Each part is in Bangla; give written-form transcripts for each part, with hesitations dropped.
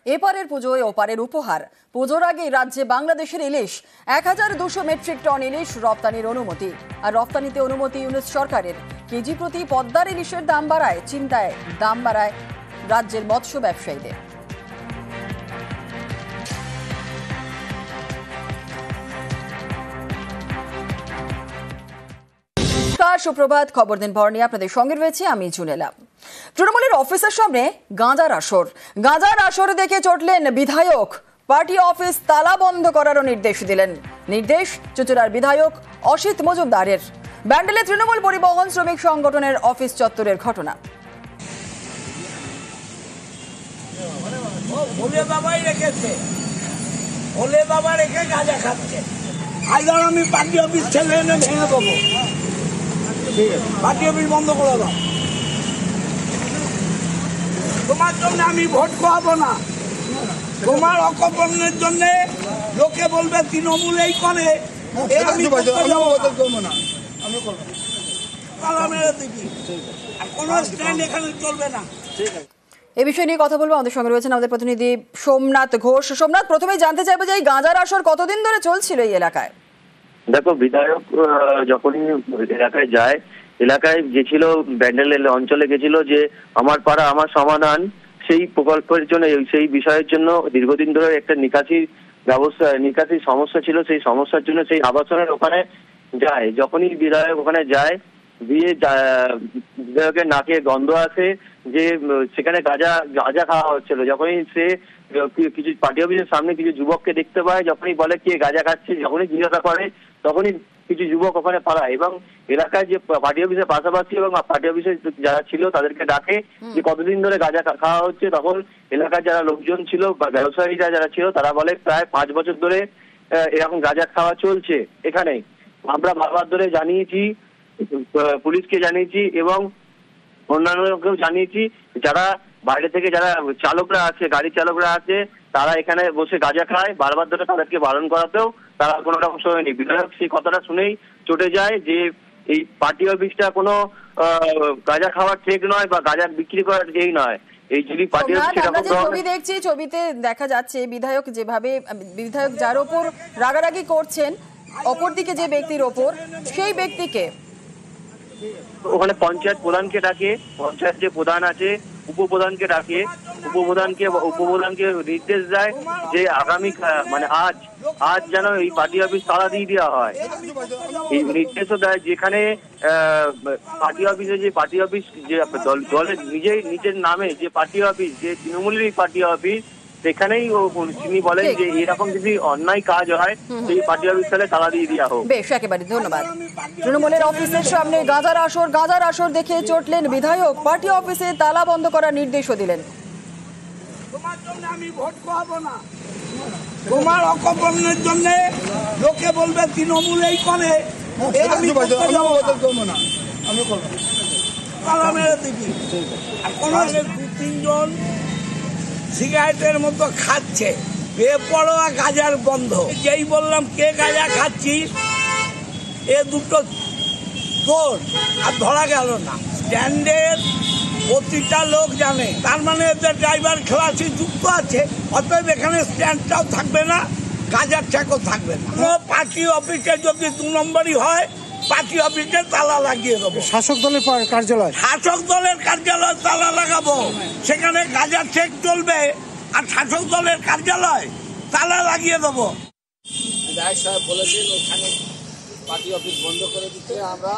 এপারের পুজোয় ওপারের উপহার। পুজোর আগে রাজ্যে বাংলাদেশের ইলিশ 1200 মেট্রিক টন ইলিশ রপ্তানির অনুমতি। আর রপ্তানিতে অনুমতি ইউনিট সরকারের। কেজি প্রতি পদ্মার ইলিশের দাম বাড়ায় চিন্তায় দাম বাড়ায় রাজ্যের মৎস্য ব্যবসায়ীদের। সুপ্রভাত, খবর দিন ভর নিয়ে আপনাদের সঙ্গে রয়েছে আমি জুনেলা। তৃণমূলের অফিসের সামনে গাঁজার আসর দেখে চটলেন বিধায়ক। পার্টি অফিস তালা বন্ধ করারও নির্দেশ দিলেন। নির্দেশ চুঁচুড়ার বিধায়ক অসিত মজুমদারের। ব্যান্ডেলে তৃণমূল পরিবহন শ্রমিক সংগঠনের অফিস চত্বরের ঘটনা। আমি পার্টি অফিস ছেলে এনে ভেঙে দেবো। পার্টি অফিস বন্ধ করে দাও। তোমার জন্য আমি ভোট পাবো না। তোমার অকর্মের জন্য লোকে বলবে তৃণমূল এই করে। কোনো স্ট্যান্ড এখানে চলবে না। এই বিষয় নিয়ে কথা বলবো, আমাদের সঙ্গে রয়েছেন আমাদের প্রতিনিধি সোমনাথ ঘোষ। সোমনাথ, প্রথমেই জানতে চাইবো যে এই গাঁজার আসর কতদিন ধরে চলছিল এই এলাকায়? দেখো, বিধায়ক যখনই এলাকায় যায়, এলাকায় গেছিল, ব্যান্ডেল অঞ্চলে গেছিল যে আমার পাড়া আমার সমাধান, সেই প্রকল্পের জন্য, সেই বিষয়ের জন্য দীর্ঘদিন ধরে একটা নিকাশির সমস্যা ছিল। সেই সমস্যার জন্য সেই আবাসনের ওখানে যায়। যখনই বিধায়ক ওখানে যায়, দিয়ে বিধায়কের নাকে গন্ধ আসে যে সেখানে গাঁজা খাওয়া হচ্ছিল। যখনই সে কিছু পার্টি অফিসের সামনে কিছু যুবককে দেখতে পায়, যখনই বলে কে গাঁজা খাচ্ছে, যখনই জিজ্ঞাসা করে, তখনই কিছু যুবক ওখানে পালায় এবং এলাকায় যে পার্টি অফিসের পাশাপাশি এবং পার্টি অফিসে যারা ছিল তাদেরকে ডাকে যে কতদিন ধরে গাঁজা খাওয়া হচ্ছে। তখন এলাকার যারা লোকজন ছিল বা ব্যবসায়ীরা যারা ছিল তারা বলে প্রায় 5 বছর ধরে এরকম গাঁজা খাওয়া চলছে এখানে। আমরা বারবার ধরে জানিয়েছি, পুলিশকে জানিয়েছি এবং অন্যান্যকেও জানিয়েছি। যারা বাইরে থেকে যারা চালকরা আছে, গাড়ি চালকরা আছে, তারা এখানে বসে গাঁজা খায়। বারবার ধরে তাদেরকে বারণ করাতেও তারা কোনো রকম শোনেনি। বিধায়ক সেই কথাটা শুনেই চটে যায় যে এই পার্টি অফিসটা কোনো গাঁজা খাওয়ার ঠিক নয় বা গাঁজা বিক্রি করার এই নয়। এই যদি পার্টি অফিস, ছবি দেখছি, ছবিতে দেখা যাচ্ছে বিধায়ক যার ওপর রাগারাগি করছেন, অপরদিকে যে ব্যক্তির ওপর, সেই ব্যক্তিকে ওখানে পঞ্চায়েত প্রধানকে ডাকে, পঞ্চায়েত যে প্রধান আছে উপপ্রধানকে ডাকে, উপপ্রধানকে নির্দেশ দেয় যে আগামী মানে আজ যেন এই পার্টি অফিস তালা দিয়ে দেওয়া হয়। এই নির্দেশও দেয় যেখানে পার্টি অফিস যে দলের নিজের নামে যে পার্টি অফিস, যে তৃণমূলেরই পার্টি অফিস, সেখানেই তিনি বলেন যে এরকম যদি অন্যায় কাজ হয় সেই পার্টি অফিস তালা দিয়ে দেওয়া হোক। বেশ, একেবারে ধন্যবাদ। তৃণমূলের অফিসের সামনে গাঁজার আসর দেখে চটলেন বিধায়ক। পার্টি অফিসে তালা বন্ধ করার নির্দেশও দিলেন। তোমার জন্য আমি ভোট পাবো না। তোমার অকর্মের জন্য লোকে বলবে তৃণমূল এই করে। তিনজন সিগারেটের মতো খাচ্ছে, বেপরোয়া গাঁজার বন্ধ। যেই বললাম কে গাঁজা খাচ্ছিস, এ দুটো তোর, আর ধরা গেল না। স্ট্যান্ডের প্রতিটা লোক জানে, তার মানে এদের ড্রাইভার খেলাসি যুক্ত আছে। অতএব এখানে স্ট্যান্ডটাও থাকবে না, গাঁজার ট্যাকও থাকবে না। পার্টি অফিসে যদি 2 নম্বরই হয়, পার্টি অফিসে তালা লাগিয়ে দেবো। শাসক দলের কার্যালয় তালা লাগাবো। সেখানে গাঁজার চেক চলবে, আর শাসক দলের কার্যালয় তালা লাগিয়ে দেবো। বিধায়ক সাহেব বলেছেন ওখানে পার্টি অফিস বন্ধ করে দিতে, আমরা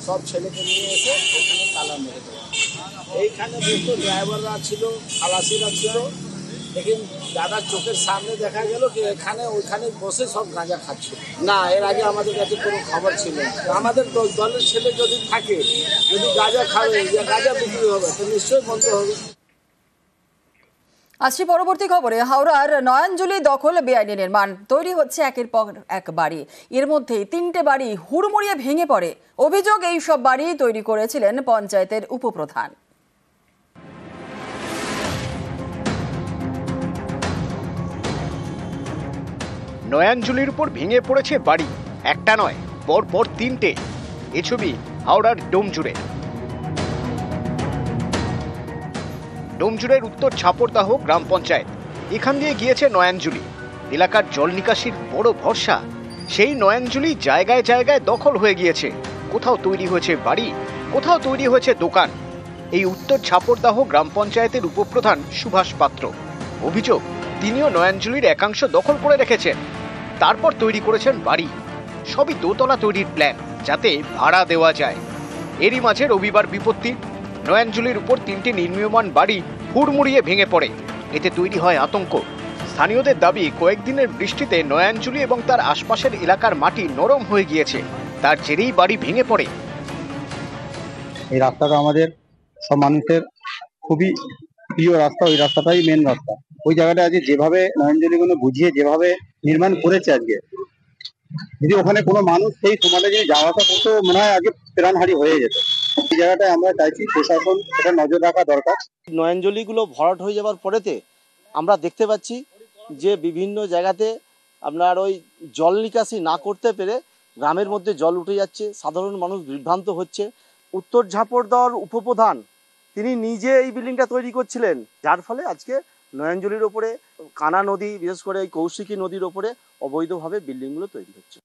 সব ছেলেকে নিয়ে এসে ওখানে তালা মেরে দেবো। এইখানে দুটো ড্রাইভাররা ছিল, খালাসিরা ছিল। लेकिन দাদার চোখের সামনে দেখা গেল কি ওইখানে বসে সব গাঁজা খাচ্ছে। না, এর আগে আমাদের কাছে কোনো খবর ছিল না। আমাদের দলের ছেলে যদি থাকে, যদি গাঁজা খাবে, গাঁজা বিক্রি হবে, তো নিশ্চয়ই বন্ধ হবে। আসছি পরবর্তী খবরে। হাওড়ার নয়নজুলি দখল বেআইনি নির্মাণ। তৈরি হচ্ছে একের পর এক বাড়ি। এর মধ্যেই 3টে বাড়ি হুড়মুড়িয়ে ভেঙে পড়ে। অভিযোগ, এই সব বাড়ি তৈরি করেছিলেন পঞ্চায়েতের উপপ্রধান। নয়নজুলির উপর ভেঙে পড়েছে বাড়ি, একটা নয়, পরপর 3টে। এ ছবি হাওড়ার ডোমজুড়ের উত্তর ছাপরদাহ গ্রাম পঞ্চায়েত। এখান দিয়ে গিয়েছে নয়াঞ্জলি, এলাকার জল নিকাশির বড় ভরসা। সেই নয়াঞ্জলি জায়গায় জায়গায় দখল হয়ে গিয়েছে। কোথাও তৈরি হয়েছে বাড়ি, কোথাও তৈরি হয়েছে দোকান। এই উত্তর ঝাপরদাহ গ্রাম পঞ্চায়েতের উপপ্রধান সুভাষ পাত্র অভিযোগ, তিনিও নয়াঞ্জলির একাংশ দখল করে রেখেছেন, তারপর তৈরি করেছেন বাড়ি। সবই দোতলা তৈরির প্ল্যান, যাতে ভাড়া দেওয়া যায়। এরই মাঝে রবিবার বিপত্তি, নয়াঞ্জলির উপর 3টি নির্মীয়মান বাড়ি হুড়মুড়িয়ে ভেঙে পড়ে। এতে তৈরি হয় আতঙ্ক। স্থানীয়দের দাবি, কয়েকদিনের বৃষ্টিতে নয়াঞ্জলি এবং তার আশপাশের এলাকার মাটি নরম হয়ে গিয়েছে, তার জেরেই বাড়ি ভেঙে পড়ে। এই রাস্তাটা আমাদের সব মানুষের খুবই প্রিয় রাস্তা, ওই রাস্তাটাই মেন রাস্তা। ওই জায়গাটা আজকে যেভাবে নয়াঞ্জলিগুলো বুঝিয়ে যেভাবে নির্মাণ করেছে, আজকে যদি ওখানে কোনো মানুষ সেই সময়টা যদি যাওয়া আসা করতে, মনে হয় আগে প্রাণহারি হয়ে যেত। এই জায়গাটায় আমরা চাইছি প্রশাসন এটা নজর রাখা দরকার। নয়াঞ্জলিগুলো ভরাট হয়ে যাওয়ার পরেতে আমরা দেখতে পাচ্ছি যে বিভিন্ন জায়গাতে আপনার ওই জল নিকাশি না করতে পেরে গ্রামের মধ্যে জল উঠে যাচ্ছে, সাধারণ মানুষ বিভ্রান্ত হচ্ছে। উত্তর ঝাপরদাহর উপপ্রধান তিনি নিজে এই বিল্ডিংটা তৈরি করছিলেন, যার ফলে আজকে নয়াঞ্জলির ওপরে কানা নদী, বিশেষ করে এই কৌশিকী নদীর ওপরে অবৈধভাবে বিল্ডিংগুলো তৈরি হচ্ছে।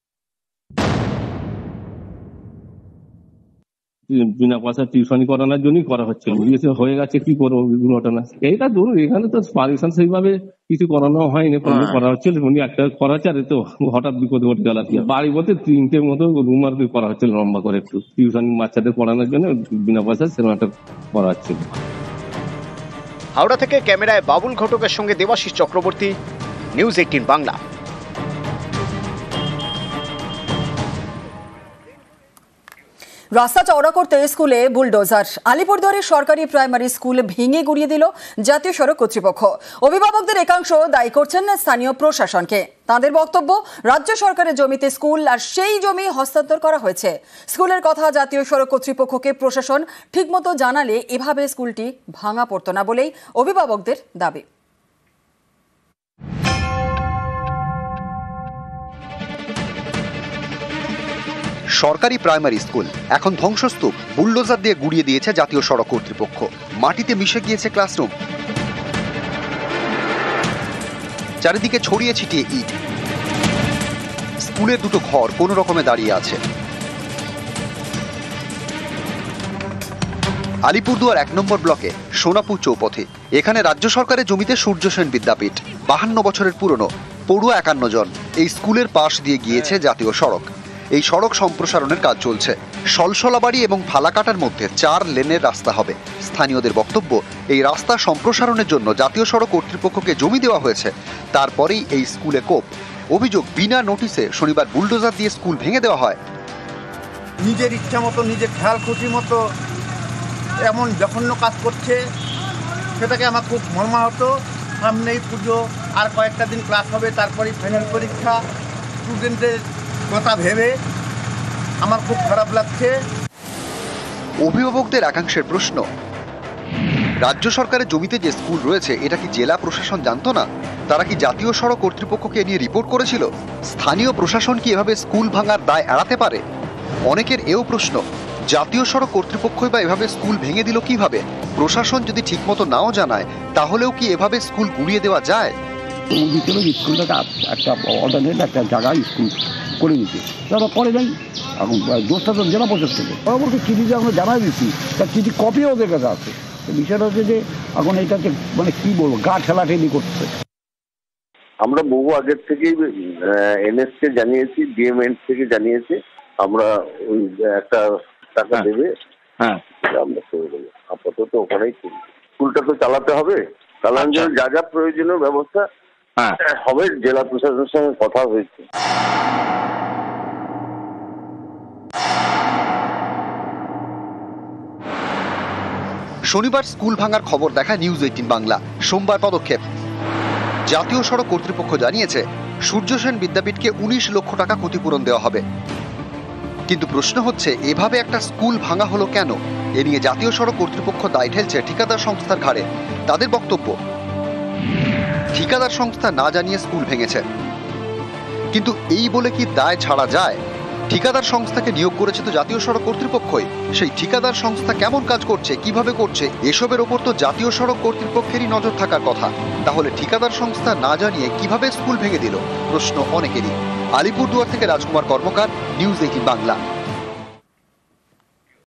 বিনা পয়সা টিউশনি করানোর জন্যই করা হচ্ছিল, হয়ে গেছে কি করবো ঘটনা। এইটা ধরুন, এখানে তো পারমিশন সেইভাবে কিছু করানো হয়নি, করা হচ্ছিল উনি একটা করা হচ্ছে, আর তো হঠাৎ বিপদ ঘটে গেল। বাড়ি বলতে 3টে মতো রুম আর কি করা হচ্ছিল লম্বা করে, একটু টিউশন বাচ্চাদের পড়ানোর জন্য বিনা পয়সা সেরকম একটা করা হচ্ছিল। হাওড়া থেকে ক্যামেরায় বাবুল ঘটকের সঙ্গে দেবাশিস চক্রবর্তী, নিউজ 18 বাংলা। রাস্তা চওড়া করতে স্কুলে বুলডোজার। আলিপুরদুয়ারের সরকারি প্রাইমারি স্কুল ভেঙে গুড়িয়ে দিল জাতীয় সড়ক কর্তৃপক্ষ। অভিভাবকদের একাংশ দায়ী করছেন স্থানীয় প্রশাসনকে। তাদের বক্তব্য, রাজ্য সরকারের জমিতে স্কুল, আর সেই জমি হস্তান্তর করা হয়েছে। স্কুলের কথা জাতীয় সড়ক কর্তৃপক্ষকে প্রশাসন ঠিকমতো জানালে এভাবে স্কুলটি ভাঙা পড়তো না বলেই অভিভাবকদের দাবি। সরকারি প্রাইমারি স্কুল এখন ধ্বংসস্তূপ, বুলডোজার দিয়ে গুড়িয়ে দিয়েছে জাতীয় সড়ক কর্তৃপক্ষ। মাটিতে মিশে গিয়েছে ক্লাসরুম, চারিদিকে ছড়িয়ে ছিটিয়ে ইট। স্কুলের দুটো ঘর কোনো রকমে দাঁড়িয়ে আছে। আলিপুরদুয়ার 1 নম্বর ব্লকে সোনাপুর চৌপথে। এখানে রাজ্য সরকারের জমিতে সূর্য সেন বিদ্যাপীঠ, 52 বছরের পুরনো, পড়ুয়া 51 জন। এই স্কুলের পাশ দিয়ে গিয়েছে জাতীয় সড়ক। এই সড়ক সম্প্রসারণের কাজ চলছে। সলসলাবাড়ি এবং ফালাকাটার মধ্যে 4 লেনের রাস্তা হবে। স্থানীয়দের বক্তব্য, এই রাস্তা সম্প্রসারণের জন্য জাতীয় সড়ক কর্তৃপক্ষকে জমি দেওয়া হয়েছে, তারপরেই এই স্কুলে কোপ। অভিযোগ, বিনা নোটিশে শনিবার বুলডোজার দিয়ে স্কুল ভেঙে দেওয়া হয়। নিজের ইচ্ছা মতো, নিজের খেয়াল খুশি মতো এমন জঘন্য কাজ করছে, সেটাকে আমার খুব মর্মাহত। সামনেই পুজো, আর কয়েকটা দিন ক্লাস হবে, তারপরেই ফাইনাল পরীক্ষা। স্টুডেন্টদের কথা ভেবে আমার খুব খারাপ লাগছে। অভিভাবকদের একাংশের প্রশ্ন, রাজ্য সরকারের জমিতে যে স্কুল রয়েছে, এটা কি জেলা প্রশাসন জানতো না? তারা কি জাতীয় সড়ক কর্তৃপক্ষকে নিয়ে রিপোর্ট করেছিল? স্থানীয় প্রশাসন কি এভাবে স্কুল ভাঙার দায় এড়াতে পারে? অনেকের এও প্রশ্ন, জাতীয় সড়ক কর্তৃপক্ষই বা এভাবে স্কুল ভেঙে দিল কিভাবে? প্রশাসন যদি ঠিকমতো নাও জানায়, তাহলেও কি এভাবে স্কুল গুড়িয়ে দেওয়া যায়? স্কুলটাকে একটা অল্টারনেট একটা জায়গায় স্কুল করে দিতে, তারা করে নাই। এখন দোষটা তো জেলা প্রশাসনের। পরবর্তী চিঠিতে আমরা জানাই দিচ্ছি, তার চিঠি কপিও ওদের কাছে আছে। বিষয়টা হচ্ছে যে এখন এইটাকে মানে কি বলবো, গা ঠেলাঠেলি করছে। আমরা বহু আগের থেকেই এনএস কে জানিয়েছি, ডিএমএন থেকে জানিয়েছি, আমরা ওই একটা টাকা দেবে, হ্যাঁ আমরা করে দেবো। আপাতত ওখানেই স্কুলটা তো চালাতে হবে, চালানোর জন্য যা যা প্রয়োজনীয় ব্যবস্থা হবে, জেলা প্রশাসনের সঙ্গে কথা হয়েছে। শনিবার স্কুল ভাঙার খবর দেখায় নিউজ 18 বাংলা। সোমবার পদক্ষেপ, জাতীয় সড়ক কর্তৃপক্ষ জানিয়েছে সূর্য সেন বিদ্যাপীঠকে 19 লক্ষ টাকা ক্ষতিপূরণ দেওয়া হবে। কিন্তু প্রশ্ন হচ্ছে, এভাবে একটা স্কুল ভাঙা হলো কেন? এ নিয়ে জাতীয় সড়ক কর্তৃপক্ষ দায় ঠেলছে ঠিকাদার সংস্থার ঘাড়ে। তাদের বক্তব্য, ঠিকাদার সংস্থা না জানিয়ে স্কুল ভেঙেছে। কিন্তু এই বলে কি দায় ছাড়া যায়? ঠিকাদার সংস্থাকে নিয়োগ করেছে তো জাতীয় সড়ক কর্তৃপক্ষই। সেই ঠিকাদার সংস্থা কেমন কাজ করছে, কিভাবে করছে, এসবের ওপর তো জাতীয় সড়ক কর্তৃপক্ষেরই নজর থাকার কথা। তাহলে ঠিকাদার সংস্থা না জানিয়ে কিভাবে স্কুল ভেঙে দিল, প্রশ্ন অনেকেরই। আলিপুরদুয়ার থেকে রাজকুমার কর্মকার, নিউজ 18 বাংলা।